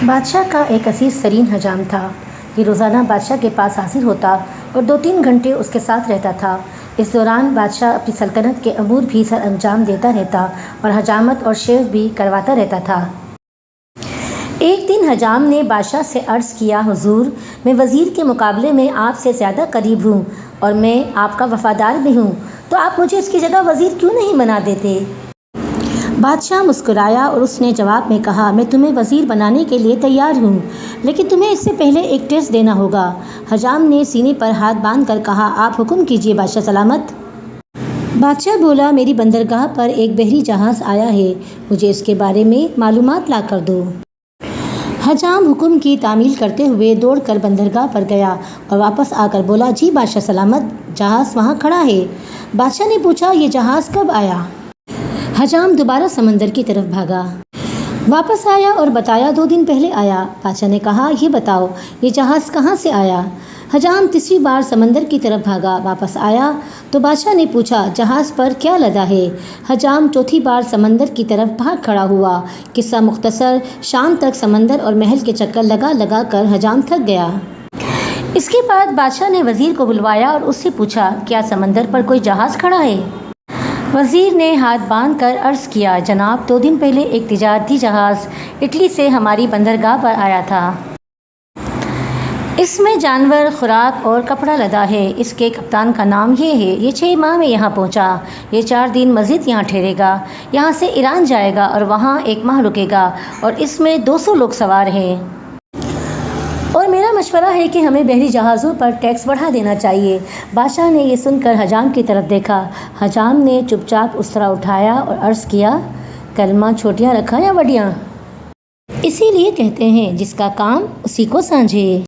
بادشاہ کا ایک عزیز ترین حجام تھا۔ یہ روزانہ بادشاہ کے پاس حاضر ہوتا اور 2-3 گھنٹے اس کے ساتھ رہتا تھا۔ اس دوران بادشاہ اپنی سلطنت کے امور بھی سر انجام دیتا رہتا اور حجامت اور شیو بھی کرواتا رہتا تھا۔ ایک دن حجام نے بادشاہ سے عرض کیا، حضور، میں وزیر کے مقابلے میں آپ سے زیادہ قریب ہوں اور میں آپ کا وفادار بھی ہوں، تو آپ مجھے اس کی جگہ وزیر کیوں نہیں بنا دیتے؟ بادشاہ مسکرایا اور اس نے جواب میں کہا، میں تمہیں وزیر بنانے کے لیے تیار ہوں، لیکن تمہیں اس سے پہلے ایک ٹیسٹ دینا ہوگا۔ حجام نے سینے پر ہاتھ باندھ کر کہا، آپ حکم کیجیے بادشاہ سلامت۔ بادشاہ بولا، میری بندرگاہ پر ایک بحری جہاز آیا ہے، مجھے اس کے بارے میں معلومات لا کر دو۔ حجام حکم کی تعمیل کرتے ہوئے دوڑ کر بندرگاہ پر گیا اور واپس آ کر بولا، جی بادشاہ سلامت، جہاز وہاں کھڑا ہے۔ بادشاہ نے پوچھا، یہ جہاز کب آیا؟ حجام دوبارہ سمندر کی طرف بھاگا، واپس آیا اور بتایا، 2 دن پہلے آیا۔ بادشاہ نے کہا، یہ بتاؤ، یہ جہاز کہاں سے آیا؟ حجام تیسری بار سمندر کی طرف بھاگا، واپس آیا تو بادشاہ نے پوچھا، جہاز پر کیا لدا ہے؟ حجام چوتھی بار سمندر کی طرف بھاگ کھڑا ہوا۔ قصہ مختصر، شام تک سمندر اور محل کے چکر لگا لگا کر حجام تھک گیا۔ اس کے بعد بادشاہ نے وزیر کو بلوایا اور اس سے پوچھا، کیا سمندر پر کوئی جہاز کھڑا ہے؟ وزیر نے ہاتھ باندھ کر عرض کیا، جناب، 2 دن پہلے ایک تجارتی جہاز اٹلی سے ہماری بندرگاہ پر آیا تھا۔ اس میں جانور، خوراک اور کپڑا لدا ہے۔ اس کے کپتان کا نام یہ ہے۔ یہ 6 ماہ میں یہاں پہنچا۔ یہ 4 دن مزید یہاں ٹھہرے گا۔ یہاں سے ایران جائے گا اور وہاں 1 ماہ رکے گا اور اس میں 200 لوگ سوار ہیں۔ اور میرا مشورہ ہے کہ ہمیں بحری جہازوں پر ٹیکس بڑھا دینا چاہیے۔ بادشاہ نے یہ سن کر حجام کی طرف دیکھا۔ حجام نے چپ چاپ اسرا اٹھایا اور عرض کیا، کلمہ چھوٹیاں رکھا یا بڑیاں؟ اسی لیے کہتے ہیں، جس کا کام اسی کو سانجھے۔